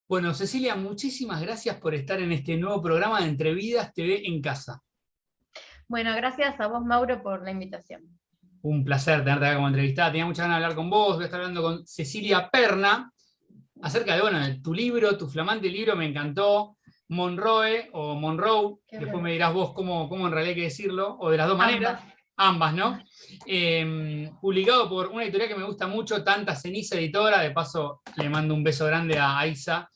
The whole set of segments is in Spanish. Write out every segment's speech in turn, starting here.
Bueno, Cecilia, muchísimas gracias por estar en este nuevo programa de Entrevidas TV en Casa. Bueno, gracias a vos, Mauro, por la invitación. Un placer tenerte acá como entrevistada. Tenía muchas ganas de hablar con vos. Voy a estar hablando con Cecilia Perna acerca de, bueno, de tu libro, tu flamante libro, me encantó. Monroe o Monroe, Qué después bueno. me dirás vos cómo en realidad hay que decirlo, o de las dos maneras, Ambas. ambas, ¿no? Publicado por una editorial que me gusta mucho, Tanta Ceniza Editora. De paso, le mando un beso grande a Aiza,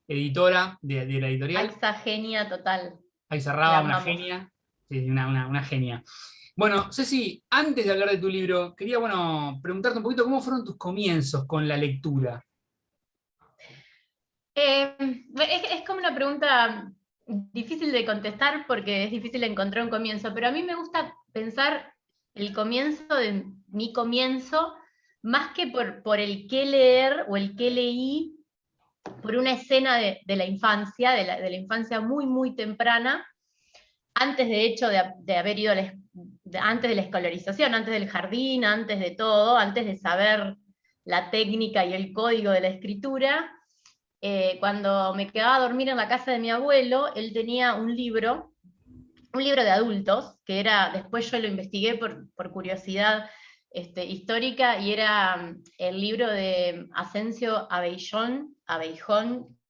editora de la editorial. AXA genia total. Ahí La cerraba, una amamos. genia. Sí, una genia. Bueno, Ceci, antes de hablar de tu libro, quería, bueno, preguntarte un poquito cómo fueron tus comienzos con la lectura. Es como una pregunta difícil de contestar porque es difícil encontrar un comienzo, pero a mí me gusta pensar el comienzo de mi comienzo más que por el qué leer o el qué leí, por una escena de la infancia, de la infancia muy, muy temprana, antes de hecho de haber ido antes de la escolarización, antes del jardín, antes de todo, antes de saber la técnica y el código de la escritura. Cuando me quedaba a dormir en la casa de mi abuelo, él tenía un libro de adultos, que era, después yo lo investigué por curiosidad histórica, y era el libro de Asensio Abeijon,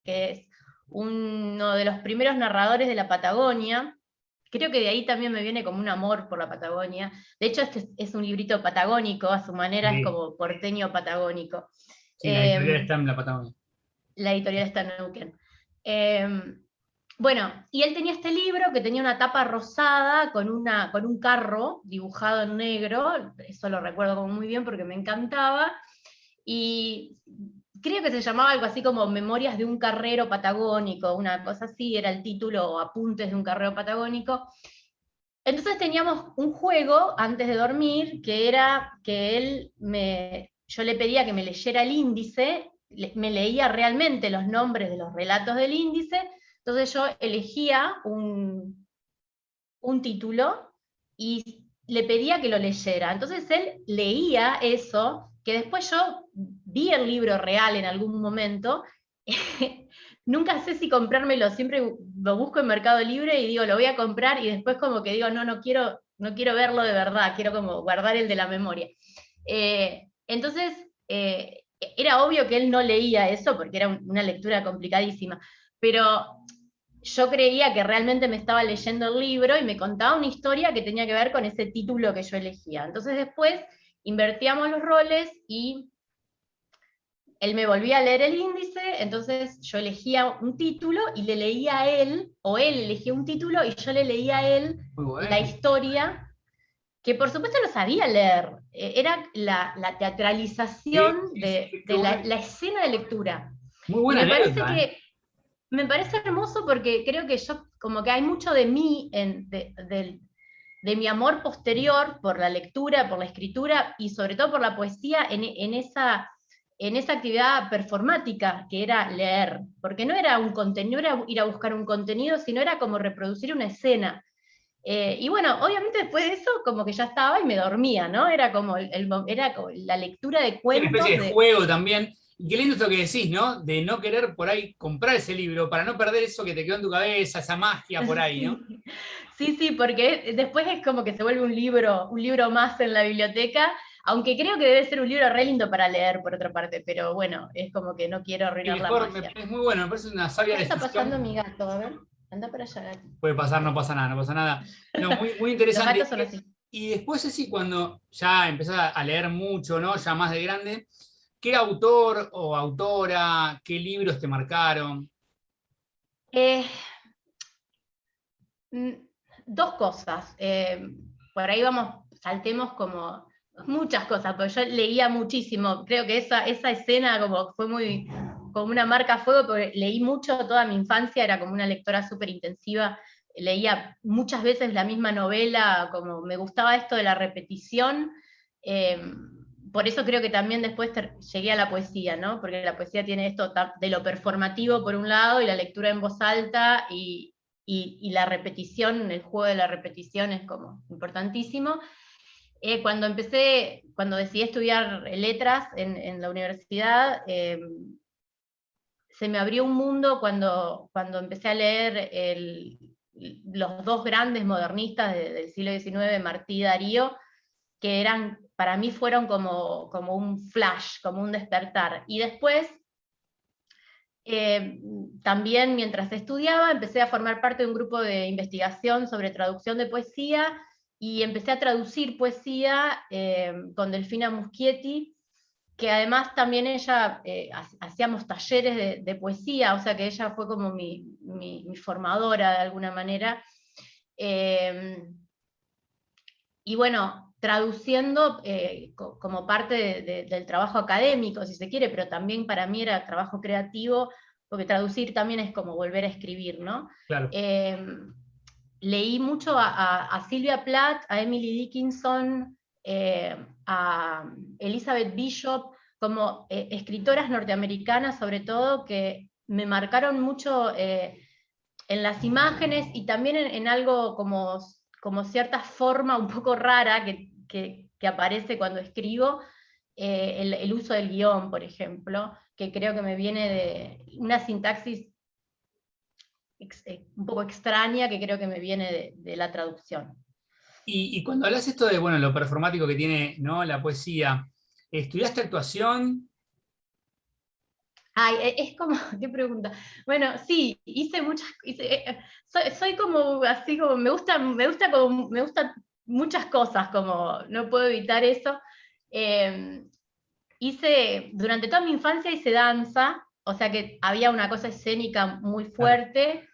que es uno de los primeros narradores de la Patagonia. Creo que de ahí también me viene como un amor por la Patagonia. De hecho, este es un librito patagónico, a su manera es Sí, como porteño patagónico. sí, la editorial Eh, está en la Patagonia. la editorial está en Neuquén. Bueno, y él tenía este libro que tenía una tapa rosada con un carro dibujado en negro, eso lo recuerdo como muy bien porque me encantaba, y creo que se llamaba algo así como Memorias de un carrero patagónico, una cosa así, era el título, o Apuntes de un carrero patagónico. Entonces teníamos un juego antes de dormir que era que yo le pedía que me leyera el índice, me leía realmente los nombres de los relatos del índice, entonces yo elegía un título y le pedía que lo leyera. Entonces él leía eso, que después yo vi el libro real en algún momento. Nunca sé si comprármelo, siempre lo busco en Mercado Libre y digo, lo voy a comprar, y después como que digo, no, no quiero verlo de verdad, quiero como guardar el de la memoria. Entonces, era obvio que él no leía eso porque era una lectura complicadísima, pero yo creía que realmente me estaba leyendo el libro y me contaba una historia que tenía que ver con ese título que yo elegía. Entonces después invertíamos los roles y él me volvía a leer el índice, entonces yo elegía un título y le leía a él, o él elegía un título y yo le leía a él Muy la bueno. historia, que por supuesto no sabía leer. Era la Sí, teatralización sí, sí, de qué bueno. la escena de lectura. Muy Y buena anécdota, ¿eh? me parece hermoso porque creo que yo, como que hay mucho de mí, de mi amor posterior por la lectura, por la escritura y sobre todo por la poesía en esa actividad performática que era leer, porque no era un contenido, no era ir a buscar un contenido, sino era como reproducir una escena. Y bueno, obviamente después de eso como que ya estaba y me dormía, ¿no? Era como la lectura de Sí, una especie cuentos de de... juego también. Y qué lindo esto que decís, ¿no? De no querer por ahí comprar ese libro para no perder eso que te quedó en tu cabeza, esa magia por ahí, ¿no? Sí, sí, sí, porque después es como que se vuelve un libro más en la biblioteca, aunque creo que debe ser un libro re lindo para leer por otra parte, pero bueno, es como que no quiero Y arruinar la mejor, magia. es muy bueno, me parece una sabia ¿Qué está pasando decisión. mi gato? A ver, anda para allá, gato. Puede pasar, no pasa nada, no pasa nada. No, muy, muy Los interesante. gatos son así. Y después, sí, cuando ya empezás a leer mucho, ¿no? Ya más de grande, ¿qué autor o autora, qué libros te marcaron? Eh, mm, Dos cosas. Por ahí saltemos como muchas cosas, porque yo leía muchísimo. Creo que esa escena como fue como una marca a fuego, porque leí mucho toda mi infancia, era como una lectora súper intensiva. Leía muchas veces la misma novela, como me gustaba esto de la repetición. eh, por eso creo que también después llegué a la poesía, ¿no? Porque la poesía tiene esto de lo performativo por un lado y la lectura en voz alta y la repetición, el juego de la repetición es como importantísimo. Cuando decidí estudiar letras en la universidad, se me abrió un mundo cuando empecé a leer los dos grandes modernistas del siglo XIX, Martí y Darío, que para mí fueron como un flash, como un despertar. Y después, también mientras estudiaba, empecé a formar parte de un grupo de investigación sobre traducción de poesía, y empecé a traducir poesía con Delfina Muschietti, que además también ella, hacíamos talleres de poesía, o sea que ella fue como mi formadora de alguna manera. Y bueno, traduciendo como parte del trabajo académico, si se quiere, pero también para mí era trabajo creativo, porque traducir también es como volver a escribir, ¿no? Claro. Leí mucho a Sylvia Plath, a Emily Dickinson, a Elizabeth Bishop, como escritoras norteamericanas sobre todo, que me marcaron mucho en las imágenes, y también en algo como cierta forma un poco rara que aparece cuando escribo, el uso del guión, por ejemplo, que creo que me viene de una sintaxis un poco extraña, que creo que me viene de la traducción. Y cuando hablas esto de, bueno, lo performático que tiene, ¿no?, la poesía, ¿estudiaste actuación? Ay, es como, ¿qué pregunta? Bueno, sí, hice muchas, soy como así como, me gustan muchas cosas, como no puedo evitar eso. Eh, Durante toda mi infancia hice danza, o sea que había una cosa escénica muy Claro. fuerte.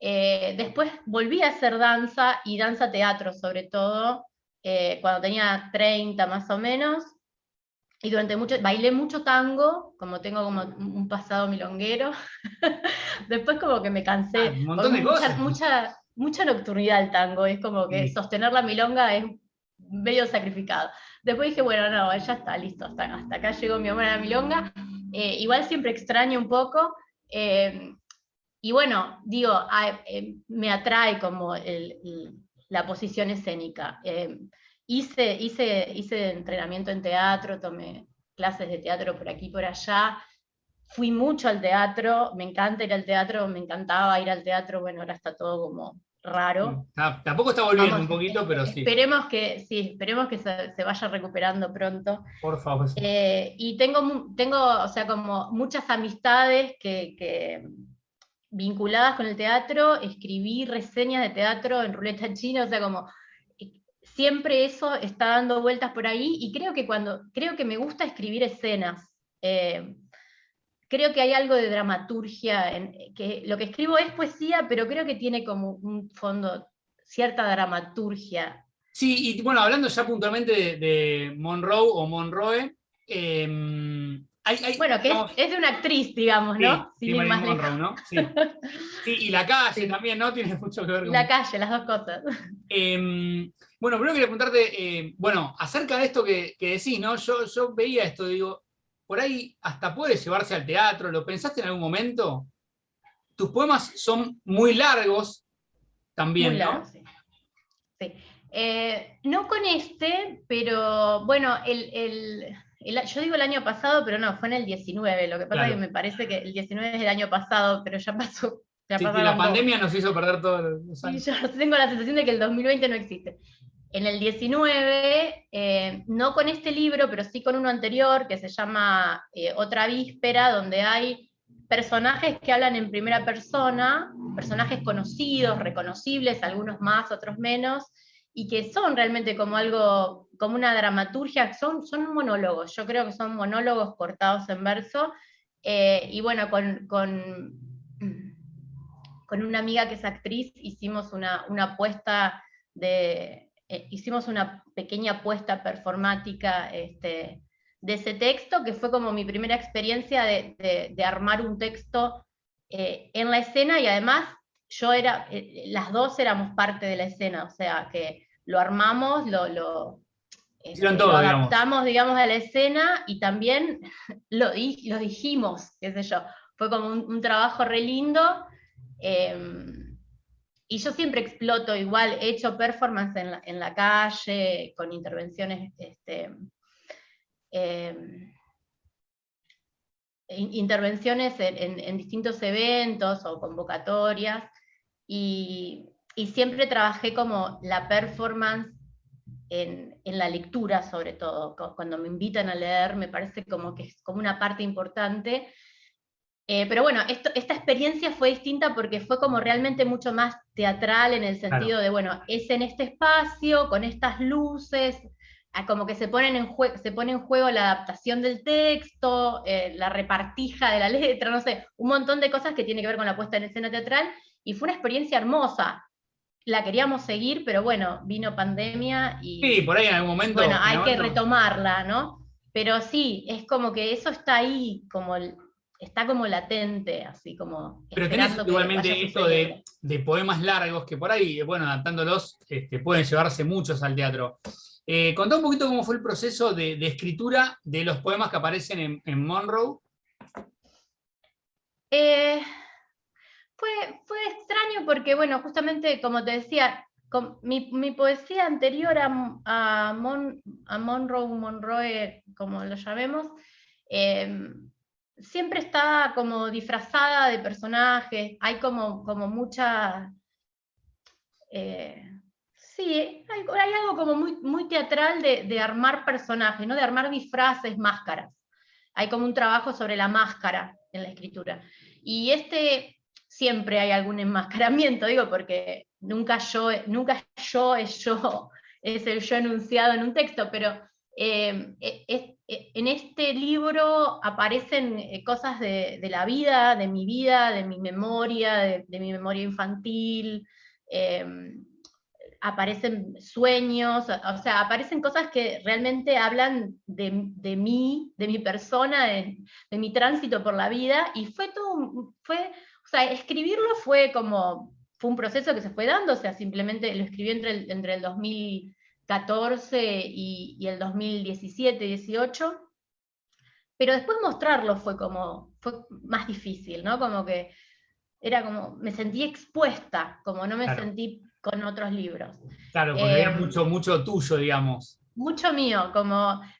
Después volví a hacer danza, y danza teatro sobre todo, cuando tenía 30 más o menos. Y bailé mucho tango, como tengo como un pasado milonguero. Después como que me Ah, cansé, un porque montón de es cosas. mucha nocturnidad el tango, es como que Sí. sostener la milonga es medio sacrificado. Después dije, bueno, no, ya está, listo, hasta acá llegó mi amor a la milonga. Igual siempre extraño un poco, eh, y bueno, digo, me atrae como la posición escénica. Hice entrenamiento en teatro, tomé clases de teatro por aquí y por allá, fui mucho al teatro, me encanta ir al teatro, me encantaba ir al teatro, bueno, ahora está todo como raro. Tampoco está volviendo Vamos, un poquito, pero sí, esperemos que se vaya recuperando pronto. por favor. Y tengo, o sea, como muchas amistades que vinculadas con el teatro, escribí reseñas de teatro en Ruleta China, o sea, como siempre eso está dando vueltas por ahí, y creo que me gusta escribir escenas. Eh, Creo que hay algo de dramaturgia, que lo que escribo es poesía, pero creo que tiene como un fondo, cierta dramaturgia. Sí, y bueno, hablando ya puntualmente de Monroe o Monroe, Bueno, que digamos, es de una actriz, digamos, sí, ¿no? Sin sí, ir Marilyn más lejos. Monroe, ¿no? Sí. Sí, y la calle Sí. también, ¿no? Tiene mucho que ver Y la con. calle, las dos cosas. Bueno, primero quería preguntarte, bueno, acerca de esto que decís, ¿no? Yo veía esto, digo, por ahí hasta puede llevarse al teatro, ¿lo pensaste en algún momento? Tus poemas son muy largos Muy también, largo, ¿no? sí. Sí. No con este, pero bueno, yo digo el año pasado, pero no, fue en el 19. Lo que pasa es que Claro. me parece que el 19 es el año pasado, pero ya pasó, ya Sí, sí, la pasaron dos. pandemia nos hizo perder todos los Y años. yo tengo la sensación de que el 2020 no existe. En el 19, no con este libro, pero sí con uno anterior que se llama Otra Víspera, donde hay personajes que hablan en primera persona, personajes conocidos, reconocibles, algunos más, otros menos, y que son realmente como algo, como una dramaturgia, son monólogos, yo creo que son monólogos cortados en verso, y bueno, con una amiga que es actriz hicimos una apuesta hicimos una pequeña apuesta performática de ese texto, que fue como mi primera experiencia de armar un texto en la escena, y además las dos éramos parte de la escena, o sea que lo armamos, Hicieron lo todo, digamos. adaptamos, digamos, a la escena, y también lo dijimos, qué sé yo. Fue como un trabajo re lindo. Y yo siempre exploto igual, he hecho performance en la calle, con intervenciones, eh, intervenciones en distintos eventos o convocatorias, y siempre trabajé como la performance en la lectura, sobre todo. Cuando me invitan a leer, me parece como que es como una parte importante. Pero bueno, esta experiencia fue distinta porque fue como realmente mucho más teatral, en el Claro. sentido de, bueno, es en este espacio, con estas luces, como que se pone en juego la adaptación del texto, la repartija de la letra, no sé, un montón de cosas que tiene que ver con la puesta en escena teatral, y fue una experiencia hermosa. La queríamos seguir, pero bueno, vino pandemia Sí, y por ahí bueno, en hay algún que momento. retomarla, ¿no? Pero sí, es como que eso está ahí, está como latente, así como Pero tenés esperando que vaya igualmente esto sucediendo. de poemas largos que por ahí, bueno, adaptándolos, pueden llevarse muchos al teatro. Contá un poquito cómo fue el proceso de escritura de los poemas que aparecen en Monroe. Eh, fue extraño porque, bueno, justamente como te decía, mi poesía anterior a Monroe, como lo llamemos, eh, siempre está como disfrazada de personajes, hay como mucha... sí, hay algo como muy teatral de armar personajes, ¿no? De armar disfraces, máscaras. Hay como un trabajo sobre la máscara en la escritura. Y siempre hay algún enmascaramiento, digo, porque nunca yo es yo, es el yo enunciado en un texto, pero en este libro aparecen cosas de la vida, de mi vida, de mi memoria, de mi memoria infantil, eh, aparecen sueños, o sea, aparecen cosas que realmente hablan de mí, de mi persona, de mi tránsito por la vida, y o sea, escribirlo fue un proceso que se fue dando, o sea, simplemente lo escribí entre el 2014 y el 2017-18, pero después mostrarlo fue más difícil, ¿no? Como que era como, me sentí expuesta, como no me Claro, sentí con otros libros. claro, porque había Eh, mucho tuyo, digamos. Mucho mío,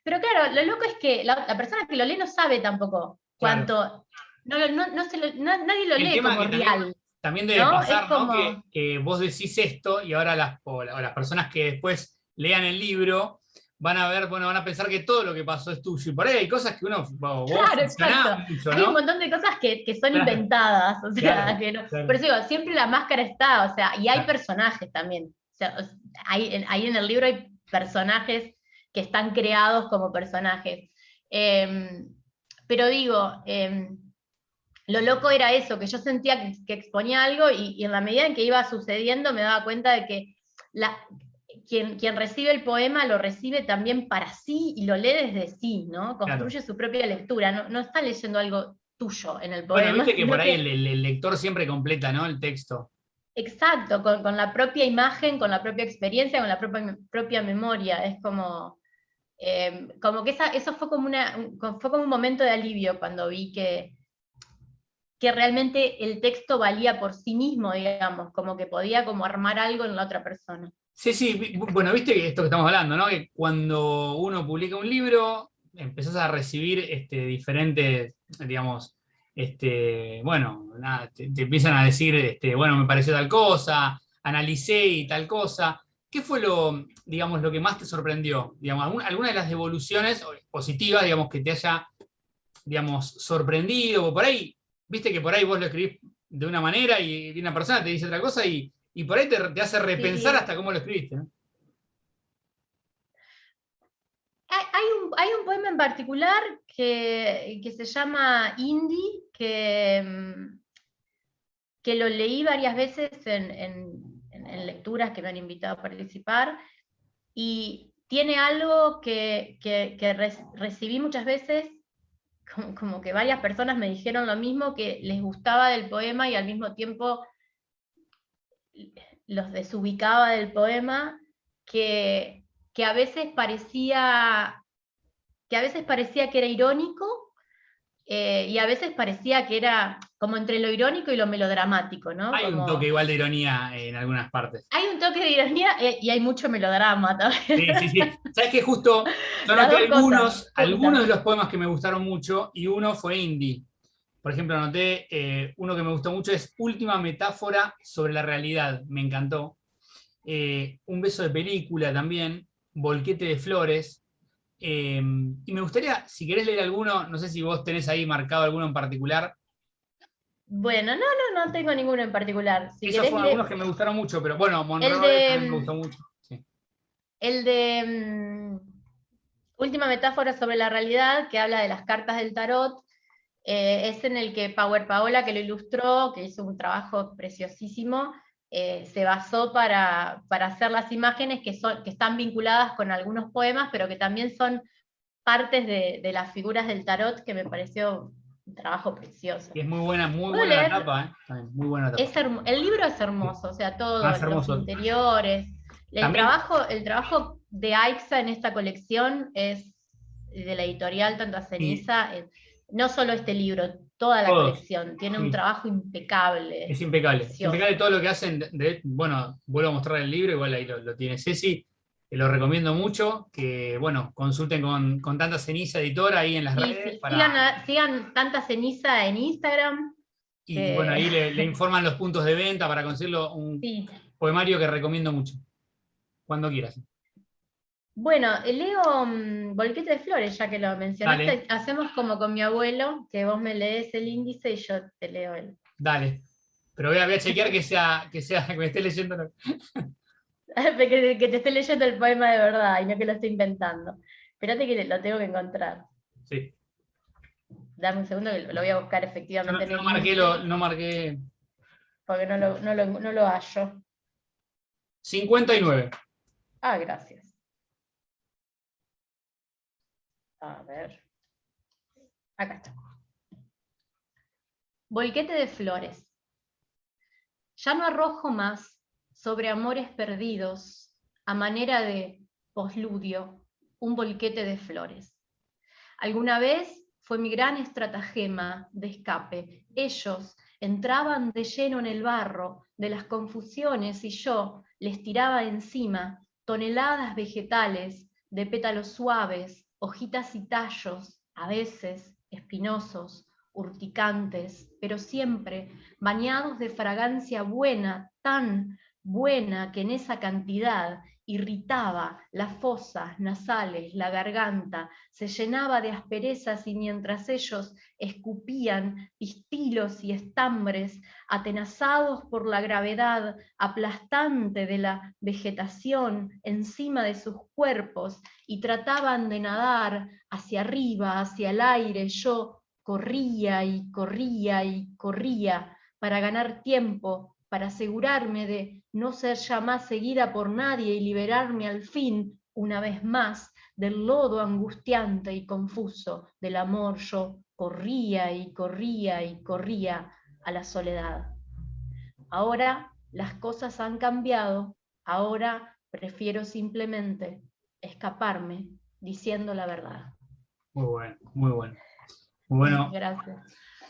pero claro, lo loco es que la persona que lo lee no sabe tampoco Claro. cuánto, nadie lo El lee tema como que también, real, también debe ¿no? Es pasar, ¿no? como, Que vos decís esto y ahora o las personas que después lean el libro van a ver, bueno, van a pensar que todo lo que pasó es tuyo. Y por ahí hay cosas que vos claro, ficcionás exacto. mucho, Hay un ¿no? montón de cosas que son Claro, inventadas, o sea, claro, que no. Por claro, eso digo, siempre la máscara está, o sea, y hay claro. personajes también. O sea, ahí en el libro hay personajes que están creados como personajes. Eh, pero digo, lo loco era eso, que yo sentía que exponía algo, y en la medida en que iba sucediendo me daba cuenta de que quien recibe el poema lo recibe también para sí y lo lee desde sí, ¿no? Claro. Construye su propia lectura, no está leyendo algo tuyo en el Bueno, poema, viste que por sino ahí que, el lector siempre completa, ¿no? El texto. exacto, con la propia imagen, con la propia experiencia, con la propia memoria. Es como que eso fue como un momento de alivio cuando vi que realmente el texto valía por sí mismo, digamos, como que podía como armar algo en la otra persona. Sí, sí, bueno, viste que esto que estamos hablando, ¿no? Que cuando uno publica un libro, empezás a recibir diferentes, digamos, bueno, nada, te empiezan a decir, bueno, me pareció tal cosa, analicé y tal cosa. ¿Qué fue digamos, lo que más te sorprendió? Digamos, alguna de las devoluciones positivas, digamos, que te haya, digamos, sorprendido, o por ahí, viste que por ahí vos lo escribís de una manera y una persona te dice otra cosa y por ahí te hace repensar Sí. hasta cómo lo escribiste, ¿no? Hay un poema en particular que se llama Indie, que lo leí varias veces en lecturas que me han invitado a participar, y tiene algo que recibí muchas veces, como que varias personas me dijeron lo mismo, que les gustaba del poema y al mismo tiempo los desubicaba del poema, que, que a veces parecía que a veces parecía que era irónico, y a veces parecía que era como entre lo irónico y lo melodramático, ¿no? Hay un toque igual de ironía en algunas partes. Hay un toque de ironía y hay mucho melodrama también. Sí, sí, sí. Sabes que justo yo Las anoté dos cosas algunos juntas. de los poemas que me gustaron mucho y uno fue indie. Por ejemplo, anoté uno que me gustó mucho, es Última metáfora sobre la realidad. Me encantó. Un beso de película también. Volquete de flores. Y me gustaría, si querés leer alguno, no sé si vos tenés ahí marcado alguno en particular. Bueno, no tengo ninguno en particular. Si Esos querés, fueron algunos que me gustaron mucho, pero bueno, el Monroe también me gustó de, mucho. Sí. el de Última metáfora sobre la realidad, que habla de las cartas del tarot, es en el que Power Paola, que lo ilustró, que hizo un trabajo preciosísimo, se basó para hacer las imágenes que están vinculadas con algunos poemas, pero que también son partes de las figuras del tarot, que me pareció un trabajo precioso. Y es muy Puedo buena la leer, tapa, ¿eh? También, muy buena la tapa. el libro es Sí. hermoso, o sea, Ah, todo, es los hermoso. interiores. También, El trabajo de Aixa en esta colección es de la editorial Tanta y Ceniza, no solo este libro, toda la todos, colección, tiene un sí, trabajo impecable, es impecable. Es impecable precioso. todo lo que hacen. Bueno, vuelvo a mostrar el libro, igual ahí lo tiene Ceci. Lo recomiendo mucho, que bueno, consulten con Tanta Ceniza Editora ahí en las Sí, redes sí, para. sigan Tanta Ceniza en Instagram, Y bueno, que ahí le informan los puntos de venta para conseguirlo. Un sí. poemario que recomiendo mucho. Cuando quieras. Bueno, leo Volquete de Flores, ya que lo Dale, mencionaste, hacemos como con mi abuelo, que vos me lees el índice y yo te leo el. dale. Pero voy a chequear que me esté leyendo. Que te esté leyendo el poema de verdad y no que lo esté inventando. Espérate que lo tengo que encontrar. Sí. Dame un segundo que lo voy a buscar Yo efectivamente en no el marqué, índice, no marqué porque no lo hallo. 59. Ah, gracias. A ver. Acá está. Volquete de flores. Ya no arrojo más sobre amores perdidos, a manera de posludio, un volquete de flores. Alguna vez fue mi gran estratagema de escape. Ellos entraban de lleno en el barro de las confusiones y yo les tiraba encima toneladas vegetales de pétalos suaves, hojitas y tallos, a veces espinosos, urticantes, pero siempre bañados de fragancia buena, tan buena que en esa cantidad irritaba las fosas nasales, la garganta, se llenaba de asperezas y mientras ellos escupían pistilos y estambres, atenazados por la gravedad aplastante de la vegetación encima de sus cuerpos y trataban de nadar hacia arriba, hacia el aire, yo corría y corría y corría para ganar tiempo, para asegurarme de no ser ya más seguida por nadie y liberarme al fin, una vez más, del lodo angustiante y confuso del amor. Yo corría y corría y corría a la soledad. Ahora las cosas han cambiado, ahora prefiero simplemente escaparme diciendo la verdad. Muy bueno, muy bueno. Muy bueno. Gracias.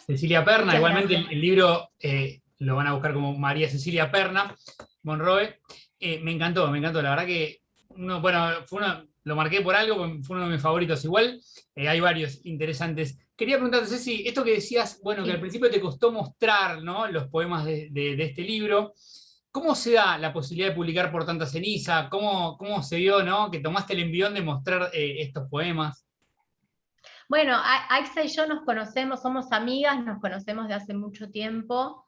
Cecilia Perna, Muchas igualmente gracias. el libro lo van a buscar como María Cecilia Perna, Monroe. Me encantó. La verdad que bueno, lo marqué por algo, fue uno de mis favoritos. Igual hay varios interesantes. Quería preguntarte, Ceci, esto que decías, bueno, que al Sí. principio te costó mostrar, ¿no?, los poemas de este libro. ¿Cómo se da la posibilidad de publicar por Tanta Ceniza? ¿Cómo se dio, ¿no?, que tomaste el envión de mostrar estos poemas? Bueno, Aixa y yo nos conocemos, somos amigas, nos conocemos de hace mucho tiempo.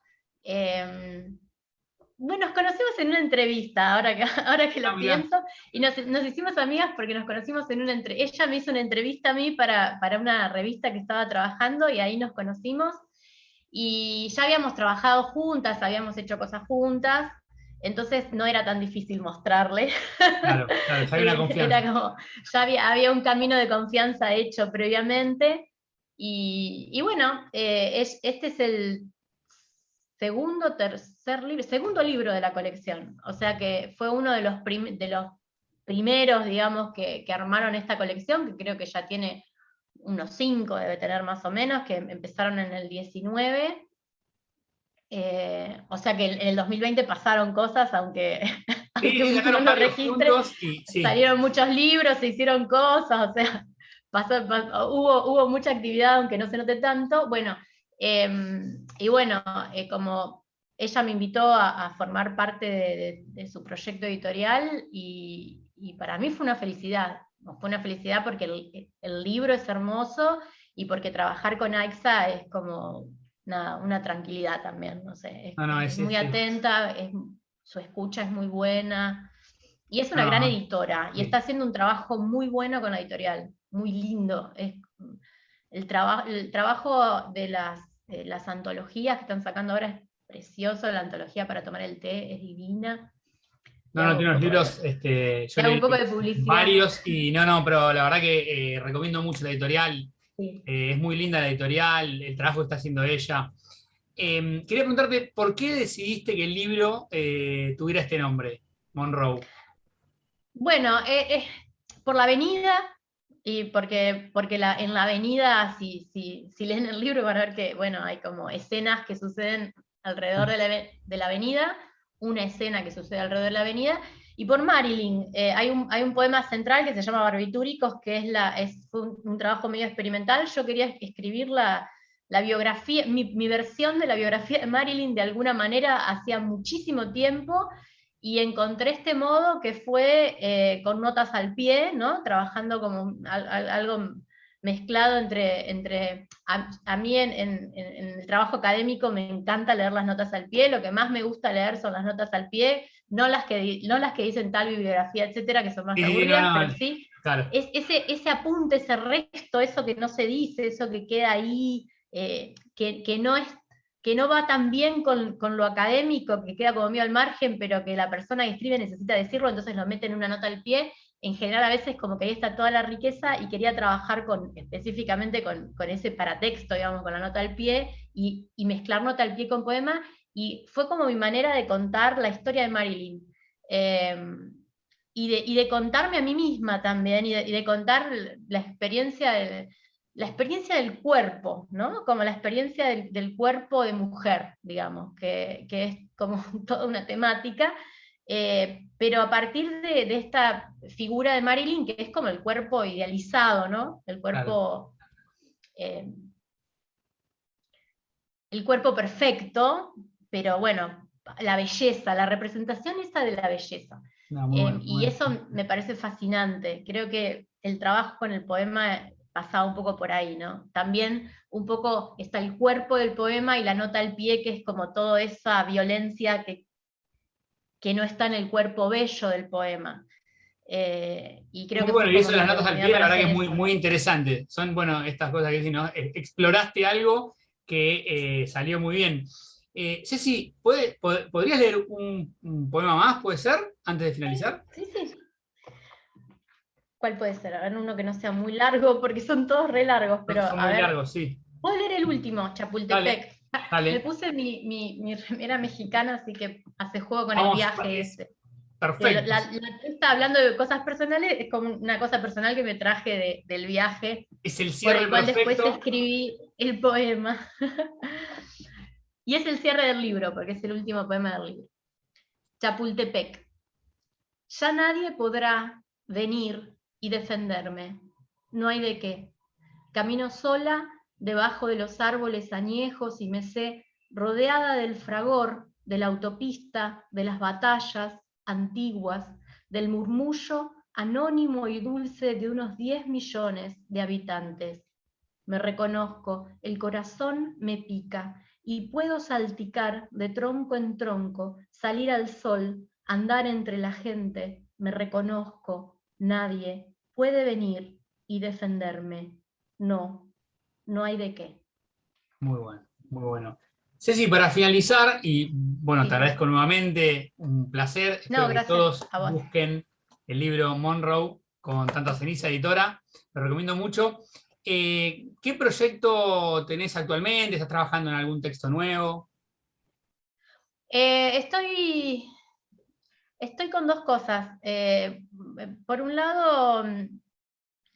Bueno, nos conocimos en una entrevista, ahora que Ah, lo mirá. pienso, y nos hicimos amigas porque nos conocimos en una entrevista. Ella me hizo una entrevista a mí para una revista que estaba trabajando y ahí nos conocimos. Y ya habíamos trabajado juntas, habíamos hecho cosas juntas, entonces no era tan difícil mostrarle. Claro, claro, ya hay una Era confianza. como, ya había un camino de confianza hecho previamente. Y bueno, este es el segundo libro de la colección. O sea que fue uno de los primeros, digamos, que armaron esta colección, que creo que ya tiene unos 5, debe tener más o menos, que empezaron en el 19. O sea que en el 2020 pasaron cosas, aunque, Sí, aunque sí, uno no sacaron lo varios registre, juntos y sí. salieron muchos libros, se hicieron cosas, o sea, hubo mucha actividad, aunque no se note tanto. Bueno, y bueno, como ella me invitó a formar parte de su proyecto editorial, y para mí fue una felicidad. Fue una felicidad porque el libro es hermoso y porque trabajar con AIXA es como una tranquilidad también, no sé, No, no, es muy atenta, su escucha es muy buena, y es una gran no, editora, y está sí. haciendo un trabajo muy bueno con la editorial, muy lindo. El trabajo de las antologías que están sacando ahora es precioso, la antología para tomar el té es divina, y No, no, hago un tiene unos poco libros, de, yo y hago un leí poco de publicidad. varios y no, no, pero la verdad que recomiendo mucho la editorial. Sí. Es muy linda la editorial, el trabajo que está haciendo ella. Quería preguntarte, ¿por qué decidiste que el libro tuviera este nombre, Monroe? Bueno, por la avenida, y porque en la avenida, si leen el libro, van a ver que, bueno, hay como escenas que suceden alrededor de la avenida, una escena que sucede alrededor de la avenida, y por Marilyn. Hay un poema central que se llama Barbitúricos, que fue un trabajo medio experimental. Yo quería escribir la biografía, mi versión de la biografía de Marilyn de alguna manera hacía muchísimo tiempo, y encontré este modo que fue con notas al pie, ¿no? Trabajando como algo mezclado a mí en el trabajo académico me encanta leer las notas al pie. Lo que más me gusta leer son las notas al pie, no las que dicen tal bibliografía, etcétera, que son más Sí, sí, sí, no, aburridas, pero no, sí claro. ese apunte, ese resto, eso que no se dice, eso que queda ahí, que no va tan bien con lo académico, que queda como medio al margen, pero que la persona que escribe necesita decirlo, entonces lo mete en una nota al pie. En general, a veces como que ahí está toda la riqueza, y quería trabajar específicamente con ese paratexto, digamos, con la nota al pie, y mezclar nota al pie con poema, y fue como mi manera de contar la historia de Marilyn. Eh, y de contarme a mí misma también, y de contar la experiencia del cuerpo, ¿no? Como la experiencia del cuerpo de mujer, digamos, que es como toda una temática, pero a partir de esta figura de Marilyn, que es como el cuerpo idealizado, ¿no? Claro. Eh, el cuerpo perfecto, pero bueno, la belleza, la representación esa de la belleza. No, muy bueno, muy Y bueno. eso me parece fascinante. Creo que el trabajo con el poema pasaba un poco por ahí, ¿no? También un poco está el cuerpo del poema y la nota al pie, que es como toda esa violencia que no está en el cuerpo bello del poema. Y creo Muy que bueno, fue y como eso de mi las notas al oportunidad pie, la para verdad que hacer es muy, eso. muy interesante. Son, bueno, estas cosas que decís, ¿no? Exploraste algo que salió muy bien. Ceci, ¿podrías leer un poema más, puede ser, antes de finalizar? Sí, sí. ¿Cuál puede ser? A ver, uno que no sea muy largo, porque son todos re largos, pero Son a muy ver. largos, sí. Puedo leer el último, Dale, Chapultepec. Me dale. puse mi remera mexicana, así que hace juego con el Vamos, viaje es ese. Que perfecto. está hablando de cosas personales, es como una cosa personal que me traje del viaje, Es el por cierre el cual después perfecto. escribí el poema. Y es el cierre del libro, porque es el último poema del libro. Chapultepec. Ya nadie podrá venir y defenderme. No hay de qué. Camino sola debajo de los árboles añejos, y me sé rodeada del fragor, de la autopista, de las batallas antiguas, del murmullo anónimo y dulce de unos 10 millones de habitantes. Me reconozco, el corazón me pica, y puedo salticar de tronco en tronco, salir al sol, andar entre la gente. Me reconozco, nadie puede venir y defenderme. No, no hay de qué. Muy bueno, muy bueno. Ceci, para finalizar, y bueno, te Sí. agradezco nuevamente, un placer. No, Espero que gracias todos a vos. busquen el libro Monroe con Tanta Ceniza Editora. Lo recomiendo mucho. ¿Qué proyecto tenés actualmente? ¿Estás trabajando en algún texto nuevo? Estoy con dos cosas. Por un lado,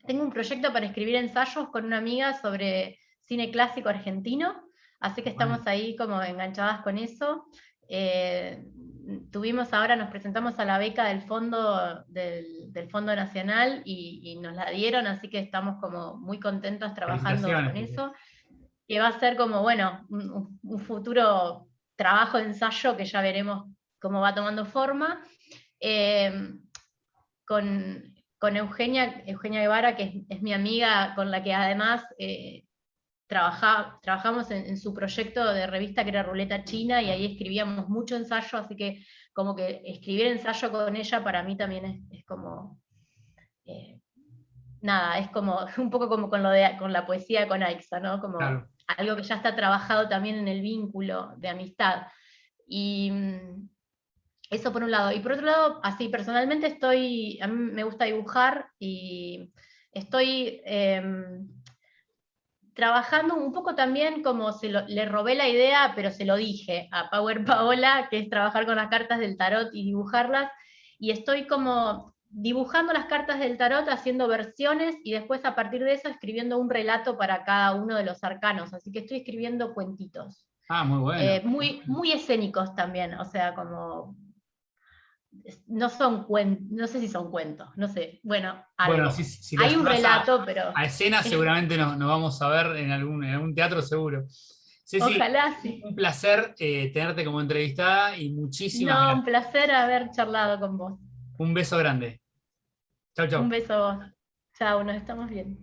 tengo un proyecto para escribir ensayos con una amiga sobre cine clásico argentino, Así que Bueno, estamos ahí como enganchadas con eso. Ahora nos presentamos a la beca del Fondo Nacional y nos la dieron, así que estamos como muy contentas trabajando felicitaciones. con eso, que va a ser como, bueno, un futuro trabajo de ensayo que ya veremos cómo va tomando forma. Eh, con Eugenia Guevara, que es mi amiga, con la que además trabajamos en su proyecto de revista que era Ruleta China, y ahí escribíamos mucho ensayo, así que como que escribir ensayo con ella para mí también es como, eh, nada, es como un poco como con la poesía con Aixa, ¿no? Como Claro. algo que ya está trabajado también en el vínculo de amistad. Y eso por un lado. Y por otro lado, así personalmente a mí me gusta dibujar y estoy trabajando un poco también como le robé la idea, pero se lo dije a Power Paola, que es trabajar con las cartas del tarot y dibujarlas, y estoy como dibujando las cartas del tarot, haciendo versiones, y después a partir de eso escribiendo un relato para cada uno de los arcanos, así que estoy escribiendo cuentitos. Ah, muy bueno. Muy escénicos también, o sea, como no son cuentos, no sé si son cuentos, no sé, bueno, Bueno, algo. si lo Hay un llevas relato, pero a escena, seguramente nos vamos a ver en algún teatro seguro. Ceci, ojalá sí. un placer tenerte como entrevistada y muchísimas No, un gracias. placer haber charlado con vos. Un beso grande. Chau, Un chau. beso a vos. Chao, nos estamos viendo.